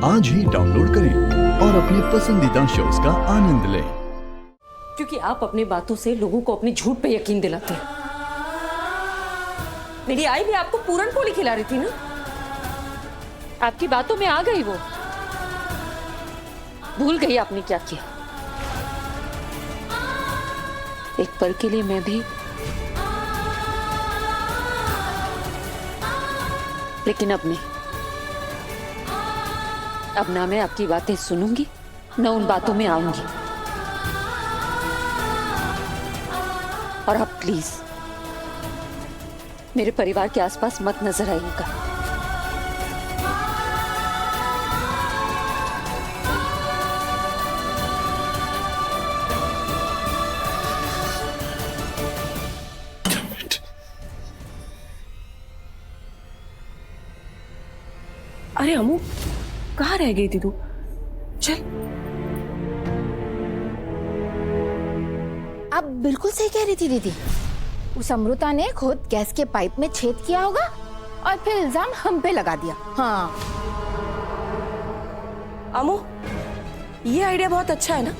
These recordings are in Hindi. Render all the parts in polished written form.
आज ही डाउनलोड करें और अपने पसंदीदा शोज का आनंद लें। क्योंकि आप अपनी बातों से लोगों को अपने झूठ पे यकीन दिलाते हैं। मेरी आई भी आपको पूरन पोली खिला रही थी ना, आपकी बातों में आ गई वो, भूल गई आपने क्या किया। एक पल के लिए मैं भी, लेकिन अब नहीं। अब ना मैं आपकी बातें सुनूंगी, न उन बातों में आऊंगी। और आप प्लीज मेरे परिवार के आसपास मत नजर आइएगा। अरे अमू, कहाँ रह गई थी तू? चल। आप बिल्कुल सही कह रही थी दीदी। उस अमृता ने खुद गैस के पाइप में छेद किया होगा और फिर इल्जाम हम पे लगा दिया। हाँ अमू, ये आइडिया बहुत अच्छा है ना।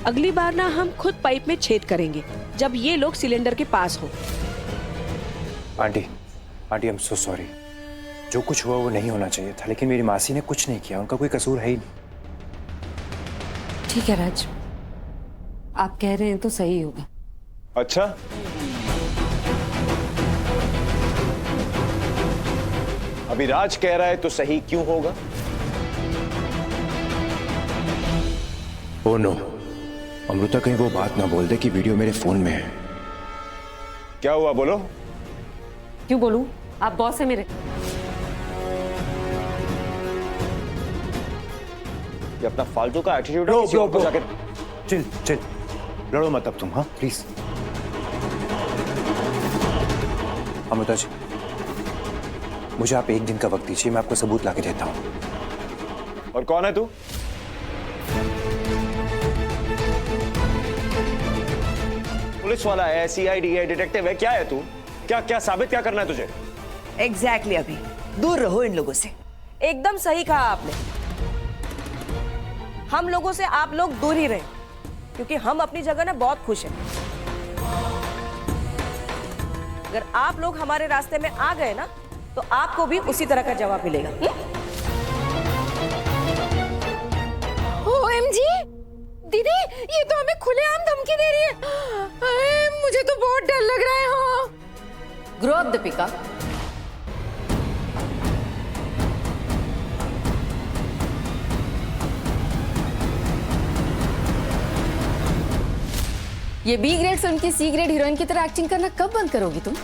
अगली बार ना हम खुद पाइप में छेद करेंगे जब ये लोग सिलेंडर के पास हो। Aunty, I am so sorry. जो कुछ हुआ वो नहीं होना चाहिए था, लेकिन मेरी मासी ने कुछ नहीं किया, उनका कोई कसूर है ही नहीं। ठीक है राज, आप कह रहे हैं तो सही होगा। अच्छा, अभी राज कह रहा है तो सही क्यों होगा? ओ नो, अमृता कहीं वो बात ना बोल दे कि वीडियो मेरे फोन में है। क्या हुआ, बोलो। क्यों बोलूं? आप बॉस है मेरे। ये अपना फालतू का एटीट्यूड है, किसी और को जाके चिल चिल, लड़ो मत अब तुम। हाँ प्लीज। अमृता जी, मुझे आप एक दिन का वक्त दीजिए, मैं आपको सबूत लाके देता हूँ। और कौन है तू? पुलिस वाला है, सीआईडी है, डिटेक्टिव है, क्या है तू? क्या साबित क्या करना है तुझे? एग्जैक्टली अभी दूर रहो इन लोगों से। एकदम सही कहा आपने। हम लोगों से आप लोग दूर ही रहे, क्योंकि हम अपनी जगह ना बहुत खुश हैं। अगर आप लोग हमारे रास्ते में आ गए ना, तो आपको भी उसी तरह का जवाब मिलेगा। OMG! दीदी, ये तो हमें खुलेआम धमकी दे रही है। अरे, मुझे तो बहुत डर लग रहा है। हाँ। Grow up Deepika. ये बी ग्रेड फिल्म की सी ग्रेड हीरोइन की तरह एक्टिंग करना कब बंद करोगी तुम?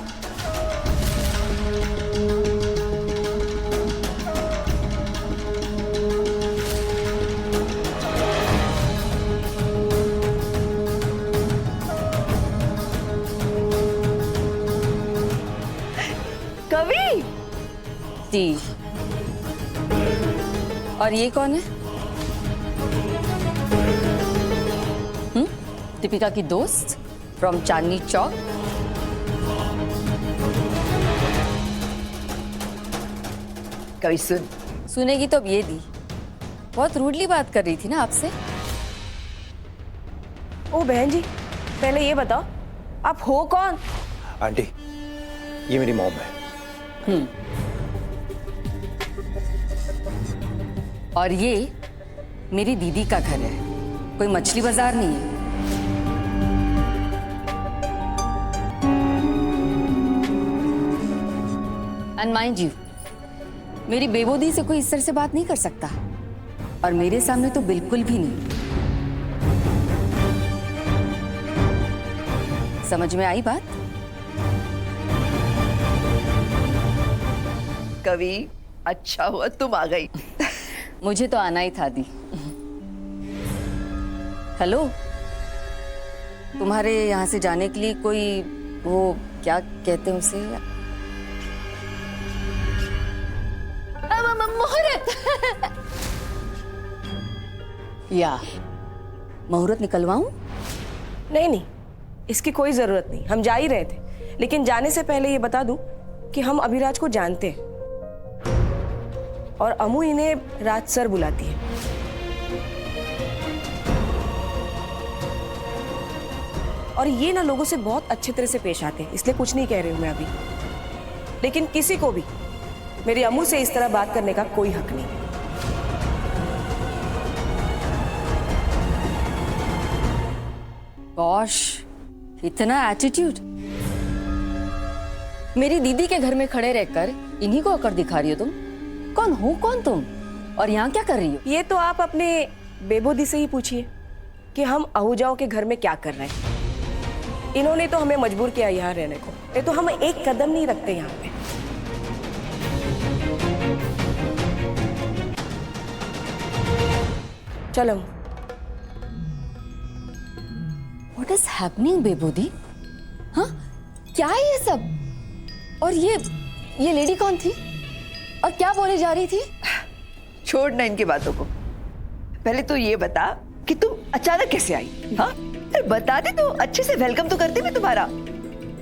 कवि जी। और ये कौन है? दीपिका की दोस्त फ्रॉम चांदनी चौक। कभी सुनेगी तो अब ये दी। बहुत रूडली बात कर रही थी ना आपसे। ओ बहन जी, पहले ये बताओ आप हो कौन? आंटी, ये मेरी मॉम है। और ये मेरी दीदी का घर है, कोई मछली बाजार नहीं है। एंड माइंड यू, मेरी बेबोदी से कोई इस तरह से बात नहीं कर सकता, और मेरे सामने तो बिल्कुल भी नहीं। समझ में आई बात? कभी अच्छा हुआ तुम आ गई। मुझे तो आना ही था दी। हेलो, तुम्हारे यहाँ से जाने के लिए कोई, वो क्या कहते हैं उसे, मुहूर्त या मुहूर्त निकलवाऊं? नहीं, इसकी कोई जरूरत नहीं। हम जा ही रहे थे, लेकिन जाने से पहले ये बता दूं कि हम अभिराज को जानते हैं। और अमू इन्हें राज सर बुलाती है। और ये ना लोगों से बहुत अच्छे तरह से पेश आते हैं, इसलिए कुछ नहीं कह रही हूं मैं अभी। लेकिन किसी को भी मेरी अमू से इस तरह बात करने का कोई हक नहीं। गॉश, इतना एटीट्यूड। मेरी दीदी के घर में खड़े रहकर इन्हीं को अकड़ दिखा रही हो तुम? कौन हो कौन तुम, और यहाँ क्या कर रही हो? ये तो आप अपने बेबोदी से ही पूछिए कि हम आहूजाओं के घर में क्या कर रहे हैं। इन्होंने तो हमें मजबूर किया यहाँ रहने को, ये तो हम एक कदम नहीं रखते यहाँ पे। चलो। What is happening, बेबूदी? हाँ, क्या है ये सब? और ये लेडी कौन थी और क्या बोले जा रही थी? छोड़ ना इनकी बातों को, पहले तो ये बता कि तुम अचानक कैसे आई? हाँ, अरे बता दे तो अच्छे से वेलकम तो करती मैं तुम्हारा।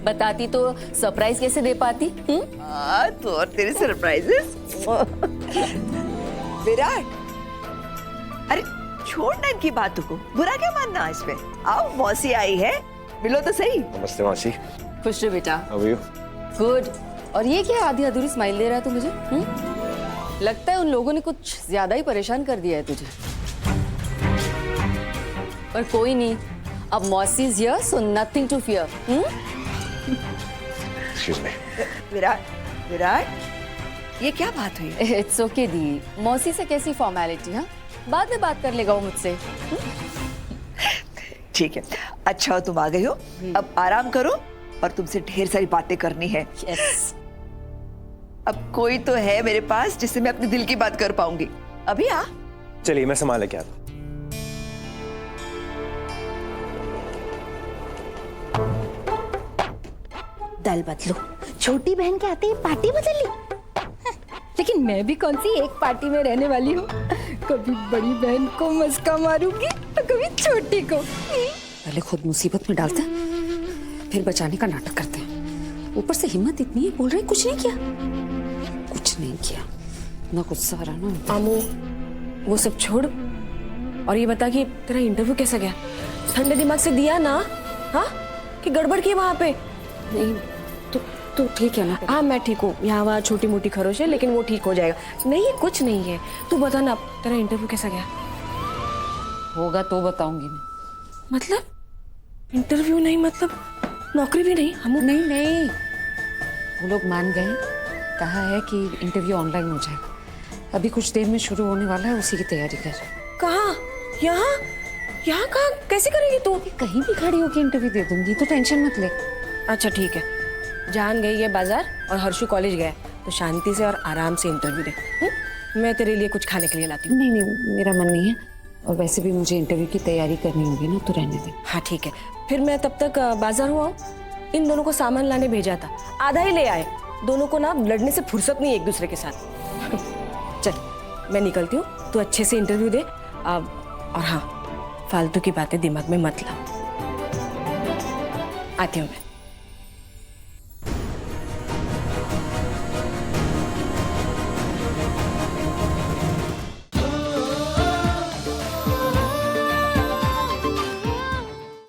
बताती तो सरप्राइज कैसे दे पाती? तो और तेरे सरप्राइजेस। विराट, अरे छोड़ ना इनकी बातों को, बुरा क्या मानना इसमें। आओ, मौसी आई है, मिलो तो सही। नमस्ते मौसी। खुश रहो बेटा। How are you? गुड। और ये क्या आधी अधूरी स्माइल दे रहा है तू मुझे? लगता है उन लोगों ने कुछ ज्यादा ही परेशान कर दिया है तुझे। पर कोई नहीं, अब मौसी is here, so nothing to fear. Excuse me. Virat, Virat, ये क्या बात हुई? इट्स ओके दी, मौसी से कैसी फॉर्मेलिटी? हाँ, बाद में बात कर लेगा वो मुझसे। ठीक है, अच्छा हो तुम आ गई हो, अब आराम करो और तुमसे ढेर सारी बातें करनी है। यस। अब कोई तो है मेरे पास जिससे मैं अपने दिल की बात कर पाऊंगी। अभी आ। चलिए मैं सामान लेके आता हूँ। दल बदलो, छोटी बहन के आते ही पार्टी बदल ली। लेकिन मैं भी कौन सी एक पार्टी में रहने वाली हूँ। कभी बड़ी बहन को मस्का मारूंगी तो कभी छोटी को। पहले खुद मुसीबत में डालते हैं, फिर बचाने का नाटक करते हैं। ऊपर से हिम्मत इतनी है, बोल रहे कुछ नहीं किया। कुछ नहीं किया, ना गुस्सा आ रहा ना। आमू, वो सब छोड़ और ये बता कि तेरा इंटरव्यू कैसा गया? ठंडे दिमाग से दिया ना? हाँ, कि गड़बड़ की वहां पे? नहीं तो ठीक है ना? हाँ, मैं ठीक हूँ। यहाँ वहाँ छोटी मोटी खरोच है, लेकिन वो ठीक हो जाएगा। नहीं, कुछ नहीं है। तू बता ना, तेरा इंटरव्यू कैसा गया? होगा तो बताऊंगी मैं। मतलब इंटरव्यू नहीं, मतलब नौकरी भी नहीं? हम नहीं, वो लोग मान गए। कहा है कि इंटरव्यू ऑनलाइन हो जाएगा, अभी कुछ देर में शुरू होने वाला है, उसी की तैयारी कर। कहाँ? यहाँ कहाँ? कैसे करेगी तू? कहीं भी खड़ी होकर इंटरव्यू दे दूंगी, तो टेंशन मत ले। अच्छा ठीक है, जान गई है बाजार और हर्षु कॉलेज गया, तो शांति से और आराम से इंटरव्यू दे। मैं तेरे लिए कुछ खाने के लिए लाती हूँ। नहीं, मेरा मन नहीं है, और वैसे भी मुझे इंटरव्यू की तैयारी करनी होगी ना, तो रहने दे। हाँ ठीक है, फिर मैं तब तक बाजार हुआ। इन दोनों को सामान लाने भेजा था, आधा ही ले आए। दोनों को ना लड़ने से फुर्सत नहीं एक दूसरे के साथ। चल मैं निकलती हूँ, तू अच्छे से इंटरव्यू दे। और हाँ, फालतू की बातें दिमाग में मत लाओ। आती हूँ मैं।